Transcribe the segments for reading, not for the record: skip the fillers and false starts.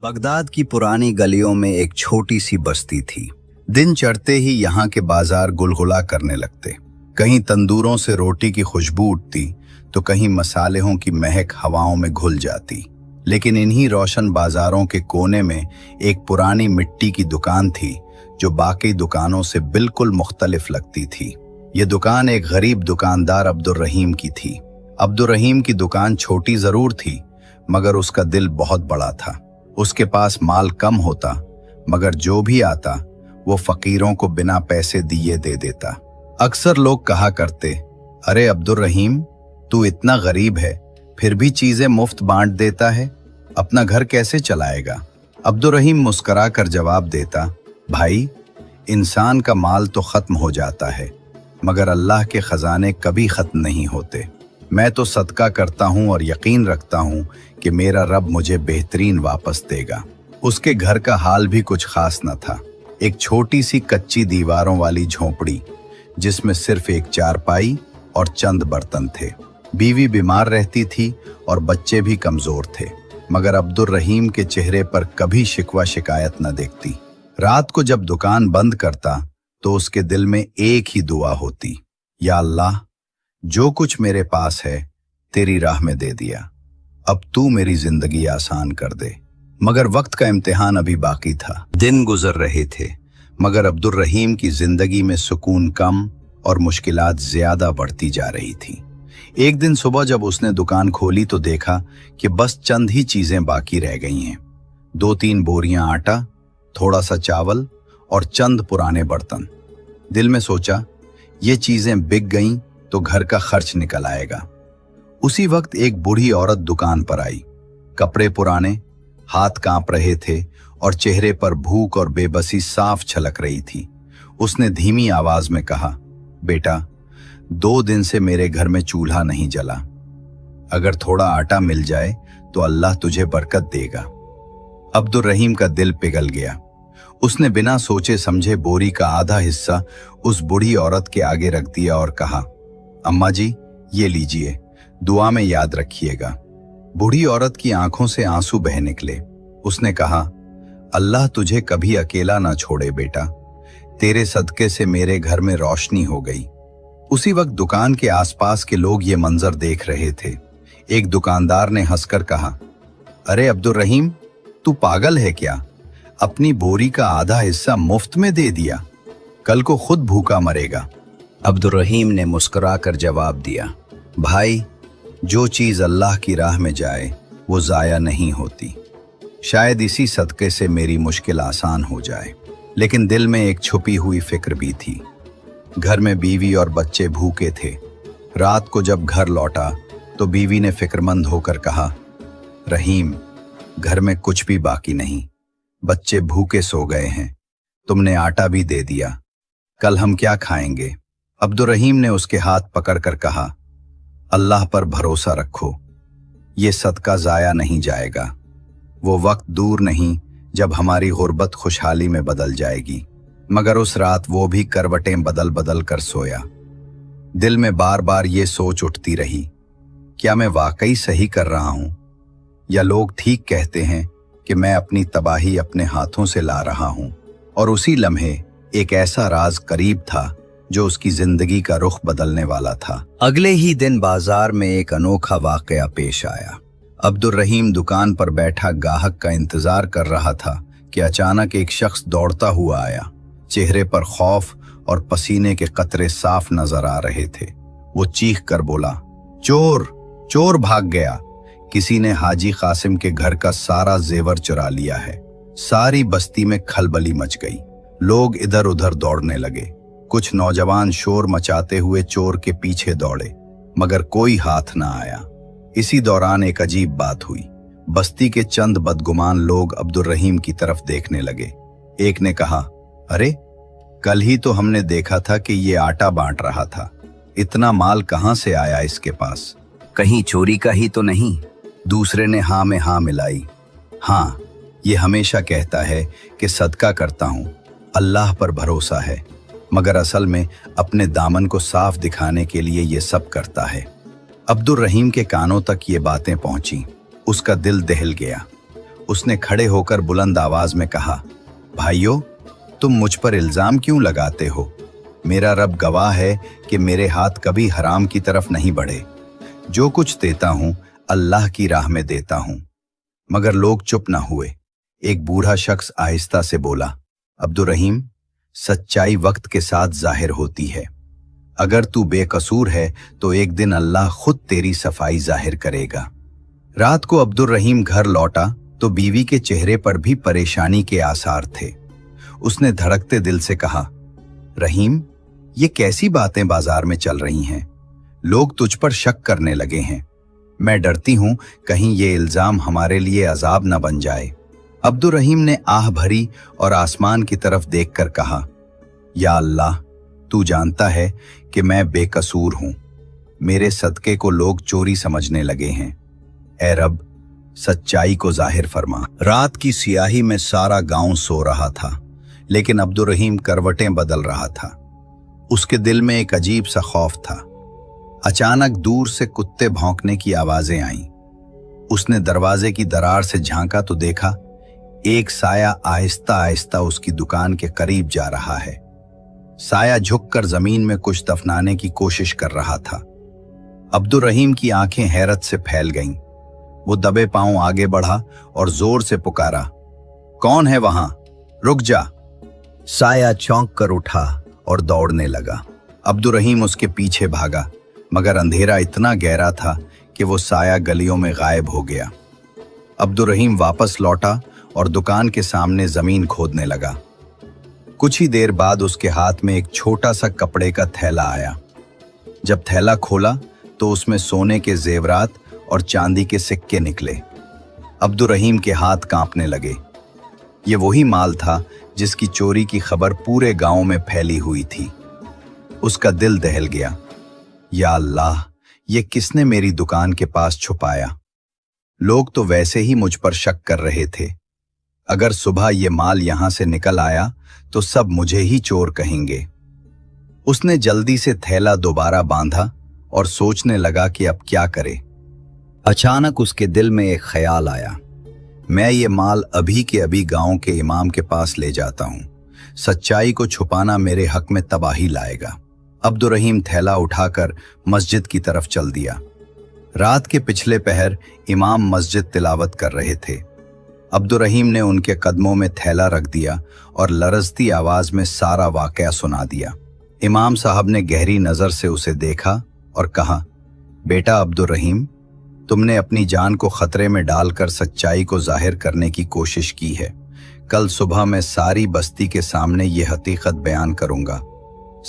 Baghdad की पुरानी गलियों में एक छोटी सी बस्ती थी। दिन चढ़ते ही यहाँ के बाजार गुलगुला करने लगते। कहीं तंदूरों से रोटी की खुशबू उठती तो कहीं मसालों की महक हवाओं में घुल जाती। लेकिन इन्हीं रोशन बाजारों के कोने में एक पुरानी मिट्टी की दुकान थी जो बाकी दुकानों से बिल्कुल मुख्तलिफ लगती थी। ये दुकान एक गरीब दुकानदार अब्दुल रहीम की थी। अब्दुल रहीम की दुकान छोटी जरूर थी मगर उसका दिल बहुत बड़ा था। उसके पास माल कम होता मगर जो भी आता वो फकीरों को बिना पैसे दिए दे देता। अक्सर लोग कहा करते, अरे अब्दुल रहीम, तू इतना गरीब है फिर भी चीजें मुफ्त बांट देता है, अपना घर कैसे चलाएगा? अब्दुल रहीम मुस्कुरा कर जवाब देता, भाई, इंसान का माल तो खत्म हो जाता है मगर अल्लाह के खजाने कभी खत्म नहीं होते। मैं तो सदका करता हूँ और यकीन रखता हूँ कि मेरा रब मुझे बेहतरीन वापस देगा। उसके घर का हाल भी कुछ खास न था। एक छोटी सी कच्ची दीवारों वाली झोंपड़ी जिसमें सिर्फ एक चारपाई और चंद बर्तन थे। बीवी बीमार रहती थी और बच्चे भी कमजोर थे मगर अब्दुल रहीम के चेहरे पर कभी शिकवा शिकायत न देखती। रात को जब दुकान बंद करता तो उसके दिल में एक ही दुआ होती, या अल्लाह, जो कुछ मेरे पास है तेरी राह में दे दिया, अब तू मेरी जिंदगी आसान कर दे। मगर वक्त का इम्तिहान अभी बाकी था। दिन गुजर रहे थे मगर अब्दुल रहीम की जिंदगी में सुकून कम और मुश्किलात ज्यादा बढ़ती जा रही थी। एक दिन सुबह जब उसने दुकान खोली तो देखा कि बस चंद ही चीजें बाकी रह गई हैं। 2-3 बोरियां आटा, थोड़ा सा चावल और चंद पुराने बर्तन। दिल में सोचा, ये चीजें बिक गईं तो घर का खर्च निकल आएगा। उसी वक्त एक बूढ़ी औरत दुकान पर आई। कपड़े पुराने, हाथ कांप रहे थे और चेहरे पर भूख और बेबसी साफ छलक रही थी। उसने धीमी आवाज में कहा, बेटा, 2 दिन से मेरे घर में चूल्हा नहीं जला। अगर थोड़ा आटा मिल जाए तो अल्लाह तुझे बरकत देगा। अब्दुल रहीम का दिल पिघल गया। उसने बिना सोचे समझे बोरी का आधा हिस्सा उस बूढ़ी औरत के आगे रख दिया और कहा, अम्मा जी, ये लीजिए, दुआ में याद रखिएगा। बूढ़ी औरत की आंखों से आंसू बह निकले। उसने कहा, अल्लाह तुझे कभी अकेला ना छोड़े बेटा, तेरे सदके से मेरे घर में रोशनी हो गई। उसी वक्त दुकान के आसपास के लोग ये मंजर देख रहे थे। एक दुकानदार ने हंसकर कहा, अरे अब्दुल रहीम, तू पागल है क्या? अपनी बोरी का आधा हिस्सा मुफ्त में दे दिया, कल को खुद भूखा मरेगा। अब्दुल रहीम ने मुस्कुराकर जवाब दिया, भाई, जो चीज अल्लाह की राह में जाए वो जाया नहीं होती। शायद इसी सदके से मेरी मुश्किल आसान हो जाए। लेकिन दिल में एक छुपी हुई फिक्र भी थी। घर में बीवी और बच्चे भूखे थे। रात को जब घर लौटा तो बीवी ने फिक्रमंद होकर कहा, रहीम, घर में कुछ भी बाकी नहीं, बच्चे भूखे सो गए हैं, तुमने आटा भी दे दिया, कल हम क्या खाएंगे? अब्दुल रहीम ने उसके हाथ पकड़कर कहा, अल्लाह पर भरोसा रखो, ये सदका जाया नहीं जाएगा। वो वक्त दूर नहीं जब हमारी गुर्बत खुशहाली में बदल जाएगी। मगर उस रात वो भी करवटें बदल बदल कर सोया। दिल में बार बार ये सोच उठती रही, क्या मैं वाकई सही कर रहा हूं या लोग ठीक कहते हैं कि मैं अपनी तबाही अपने हाथों से ला रहा हूं? और उसी लम्हे एक ऐसा राज करीब था जो उसकी जिंदगी का रुख बदलने वाला था। अगले ही दिन बाजार में एक अनोखा वाकया पेश आया। अब्दुल रहीम दुकान पर बैठा गाहक का इंतजार कर रहा था कि अचानक एक शख्स दौड़ता हुआ आया। चेहरे पर खौफ और पसीने के कतरे साफ नजर आ रहे थे। वो चीख कर बोला, चोर, चोर भाग गया, किसी ने हाजी कासिम के घर का सारा जेवर चुरा लिया है। सारी बस्ती में खलबली मच गई। लोग इधर उधर दौड़ने लगे। कुछ नौजवान शोर मचाते हुए चोर के पीछे दौड़े मगर कोई हाथ ना आया। इसी दौरान एक अजीब बात हुई। बस्ती के चंद बदगुमान लोग अब्दुल रहीम की तरफ देखने लगे। एक ने कहा, अरे, कल ही तो हमने देखा था कि ये आटा बांट रहा था, इतना माल कहां से आया इसके पास? कहीं चोरी का ही तो नहीं? दूसरे ने हाँ में हाँ मिलाई, हाँ, ये हमेशा कहता है कि सदका करता हूं, अल्लाह पर भरोसा है, मगर असल में अपने दामन को साफ दिखाने के लिए ये सब करता है। अब्दुल रहीम के कानों तक ये बातें पहुंची। उसका दिल दहल गया। उसने खड़े होकर बुलंद आवाज में कहा, भाइयों, तुम मुझ पर इल्जाम क्यों लगाते हो? मेरा रब गवाह है कि मेरे हाथ कभी हराम की तरफ नहीं बढ़े। जो कुछ देता हूं अल्लाह की राह में देता हूं। मगर लोग चुप ना हुए। एक बूढ़ा शख्स आहिस्ता से बोला, अब्दुर रहीम, सच्चाई वक्त के साथ जाहिर होती है। अगर तू बेकसूर है तो एक दिन अल्लाह खुद तेरी सफाई जाहिर करेगा। रात को अब्दुर रहीम घर लौटा तो बीवी के चेहरे पर भी परेशानी के आसार थे। उसने धड़कते दिल से कहा, रहीम, ये कैसी बातें बाजार में चल रही हैं? लोग तुझ पर शक करने लगे हैं। मैं डरती हूं कहीं ये इल्जाम हमारे लिए अजाब न बन जाए। अब्दुर रहीम ने आह भरी और आसमान की तरफ देखकर कहा, या अल्लाह, तू जानता है कि मैं बेकसूर हूं। मेरे सदके को लोग चोरी समझने लगे हैं। ऐ रब, सच्चाई को जाहिर फरमा। रात की सियाही में सारा गांव सो रहा था, लेकिन अब्दुर रहीम करवटें बदल रहा था। उसके दिल में एक अजीब सा खौफ था। अचानक दूर से कुत्ते भौंकने की आवाजें आईं। उसने दरवाजे की दरार से झांका तो देखा एक साया आहिस्ता आहिस्ता उसकी दुकान के करीब जा रहा है। साया झुककर जमीन में कुछ दफनाने की कोशिश कर रहा था। अब्दुर रहीम की आंखें हैरत से फैल गईं। वो दबे पांव आगे बढ़ा और जोर से पुकारा, कौन है वहां? रुक जा। साया चौंक कर उठा और दौड़ने लगा। अब्दुर रहीम उसके पीछे भागा, मगर अंधेरा इतना गहरा था कि वो साया गलियों में गायब हो गया। अब्दुर रहीम वापस लौटा और दुकान के सामने जमीन खोदने लगा। कुछ ही देर बाद उसके हाथ में एक छोटा सा कपड़े का थैला आया। जब थैला खोला तो उसमें सोने के जेवरात और चांदी के सिक्के निकले। अब्दुर रहीम के हाथ कांपने लगे। ये वही माल था जिसकी चोरी की खबर पूरे गांव में फैली हुई थी। उसका दिल दहल गया। या अल्लाह, ये किसने मेरी दुकान के पास छुपाया? लोग तो वैसे ही मुझ पर शक कर रहे थे। अगर सुबह ये माल यहां से निकल आया तो सब मुझे ही चोर कहेंगे। उसने जल्दी से थैला दोबारा बांधा और सोचने लगा कि अब क्या करे। अचानक उसके दिल में एक ख्याल आया, मैं ये माल अभी के अभी गांव के इमाम के पास ले जाता हूं। सच्चाई को छुपाना मेरे हक में तबाही लाएगा। अब्दुर रहीम थैला उठाकर मस्जिद की तरफ चल दिया। रात के पिछले पहर इमाम मस्जिद तिलावत कर रहे थे। अब्दुर रहीम ने उनके कदमों में थैला रख दिया और लरजती आवाज में सारा वाकया सुना दिया। इमाम साहब ने गहरी नजर से उसे देखा और कहा, बेटा अब्दुर रहीम, तुमने अपनी जान को खतरे में डालकर सच्चाई को जाहिर करने की कोशिश की है। कल सुबह मैं सारी बस्ती के सामने ये हकीकत बयान करूंगा।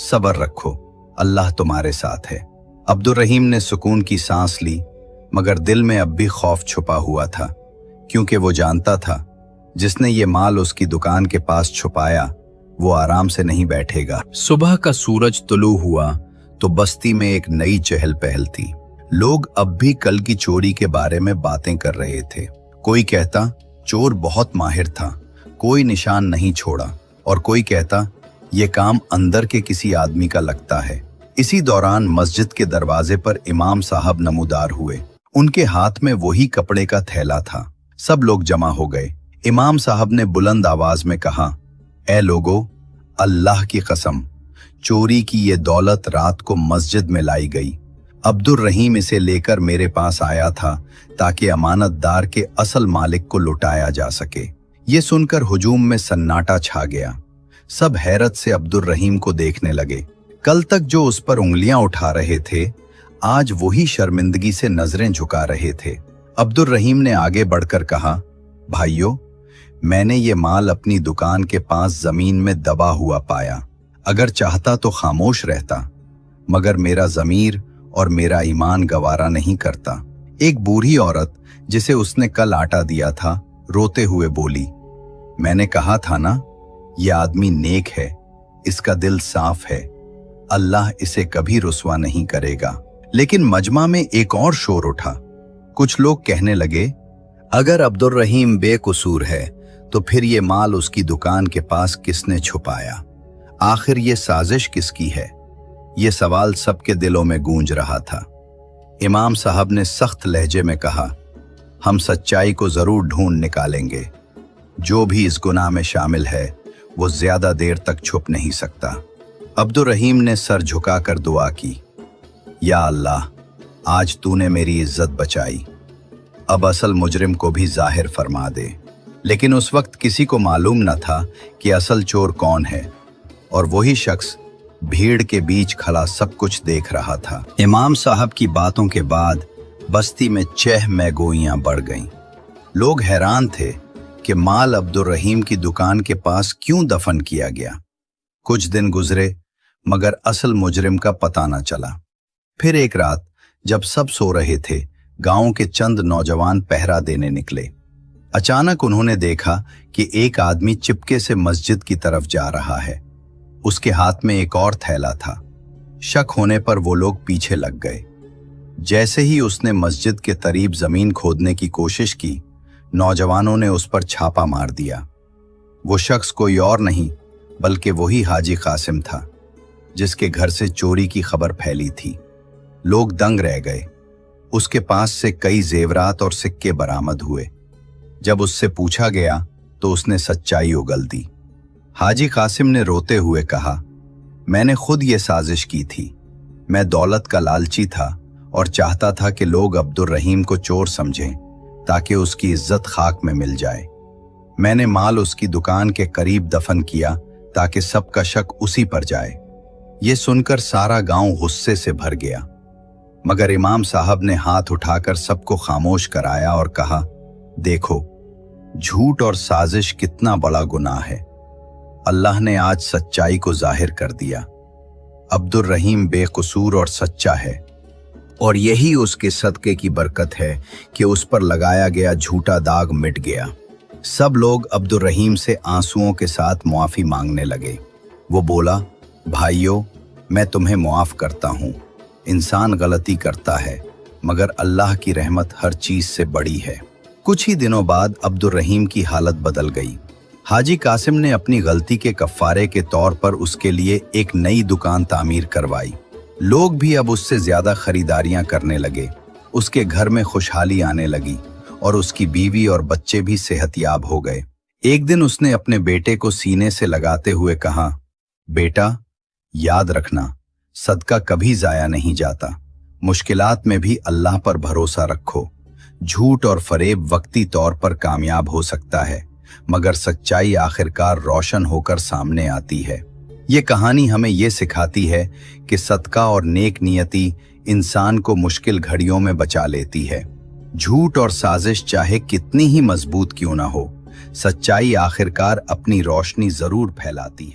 सब्र रखो, अल्लाह तुम्हारे साथ है। अब्दुर रहीम ने सुकून की सांस ली, मगर दिल में अब भी खौफ छुपा हुआ था, क्योंकि वो जानता था जिसने ये माल उसकी दुकान के पास छुपाया वो आराम से नहीं बैठेगा। सुबह का सूरज तुलू हुआ तो बस्ती में एक नई चहल पहल थी। लोग अब भी कल की चोरी के बारे में बातें कर रहे थे। कोई कहता चोर बहुत माहिर था, कोई निशान नहीं छोड़ा, और कोई कहता ये काम अंदर के किसी आदमी का लगता है। इसी दौरान मस्जिद के दरवाजे पर इमाम साहब नमूदार हुए। उनके हाथ में वही कपड़े का थैला था। सब लोग जमा हो गए। इमाम साहब ने बुलंद आवाज में कहा, ऐ लोगो, अल्लाह की कसम, चोरी की ये दौलत रात को मस्जिद में लाई गई। अब्दुर रहीम इसे लेकर मेरे पास आया था ताकि अमानतदार के असल मालिक को लुटाया जा सके। ये सुनकर हुजूम में सन्नाटा छा गया। सब हैरत से अब्दुर रहीम को देखने लगे। कल तक जो उस पर उंगलियां उठा रहे थे, आज वही शर्मिंदगी से नजरें झुका रहे थे। अब्दुर रहीम ने आगे बढ़कर कहा, भाइयों, मैंने ये माल अपनी दुकान के पास जमीन में दबा हुआ पाया। अगर चाहता तो खामोश रहता, मगर मेरा ज़मीर और मेरा ईमान गवारा नहीं करता। एक बूढ़ी औरत जिसे उसने कल आटा दिया था, रोते हुए बोली, मैंने कहा था ना, यह आदमी नेक है, इसका दिल साफ है, अल्लाह इसे कभी रुस्वा नहीं करेगा। लेकिन मजमा में एक और शोर उठा। कुछ लोग कहने लगे, अगर अब्दुर रहीम बेकसूर है तो फिर ये माल उसकी दुकान के पास किसने छुपाया? आखिर ये साजिश किसकी है? ये सवाल सबके दिलों में गूंज रहा था। इमाम साहब ने सख्त लहजे में कहा, हम सच्चाई को जरूर ढूंढ निकालेंगे। जो भी इस गुनाह में शामिल है वो ज्यादा देर तक छुप नहीं सकता। अब्दुर रहीम ने सर झुकाकर दुआ की, या अल्लाह, आज तूने मेरी इज्जत बचाई, अब असल मुजरिम को भी जाहिर फरमा दे। लेकिन उस वक्त किसी को मालूम न था कि असल चोर कौन है, और वही शख्स भीड़ के बीच खड़ा सब कुछ देख रहा था। इमाम साहब की बातों के बाद बस्ती में चह महगोइयां बढ़ गईं। लोग हैरान थे कि माल अब्दुर रहीम की दुकान के पास क्यों दफन किया गया। कुछ दिन गुजरे मगर असल मुजरिम का पता न चला। फिर एक रात जब सब सो रहे थे, गांव के चंद नौजवान पहरा देने निकले। अचानक उन्होंने देखा कि एक आदमी चिपके से मस्जिद की तरफ जा रहा है। उसके हाथ में एक और थैला था। शक होने पर वो लोग पीछे लग गए। जैसे ही उसने मस्जिद के करीब जमीन खोदने की कोशिश की, नौजवानों ने उस पर छापा मार दिया। वो शख्स कोई और नहीं बल्कि वही हाजी कासिम था जिसके घर से चोरी की खबर फैली थी। लोग दंग रह गए। उसके पास से कई जेवरात और सिक्के बरामद हुए। जब उससे पूछा गया तो उसने सच्चाई उगल दी। हाजी कासिम ने रोते हुए कहा, मैंने खुद ये साजिश की थी। मैं दौलत का लालची था और चाहता था कि लोग अब्दुर रहीम को चोर समझें ताकि उसकी इज्जत खाक में मिल जाए। मैंने माल उसकी दुकान के करीब दफन किया ताकि सबका शक उसी पर जाए। ये सुनकर सारा गांव गुस्से से भर गया, मगर इमाम साहब ने हाथ उठाकर सबको खामोश कराया और कहा, देखो, झूठ और साजिश कितना बड़ा गुनाह है। अल्लाह ने आज सच्चाई को जाहिर कर दिया। अब्दुर रहीम बेकसूर और सच्चा है, और यही उसके सदके की बरकत है कि उस पर लगाया गया झूठा दाग मिट गया। सब लोग अब्दुर रहीम से आंसुओं के साथ मुआफी मांगने लगे। वो बोला, भाइयों, मैं तुम्हें मुआफ करता हूँ। इंसान गलती करता है मगर अल्लाह की रहमत हर चीज से बड़ी है। कुछ ही दिनों बाद अब्दुर रहीम की हालत बदल गई। हाजी कासिम ने अपनी गलती के कफ्फारे के तौर पर उसके लिए एक नई दुकान तामीर करवाई। लोग भी अब उससे ज्यादा खरीदारियां करने लगे। उसके घर में खुशहाली आने लगी और उसकी बीवी और बच्चे भी सेहतयाब हो गए। एक दिन उसने अपने बेटे को सीने से लगाते हुए कहा, बेटा, याद रखना, सदका कभी जाया नहीं जाता। मुश्किलात में भी अल्लाह पर भरोसा रखो। झूठ और फरेब वक्ती तौर पर कामयाब हो सकता है, मगर सच्चाई आखिरकार रोशन होकर सामने आती है। ये कहानी हमें ये सिखाती है कि सदका और नेक नियति इंसान को मुश्किल घड़ियों में बचा लेती है। झूठ और साजिश चाहे कितनी ही मजबूत क्यों ना हो, सच्चाई आखिरकार अपनी रोशनी जरूर फैलाती है।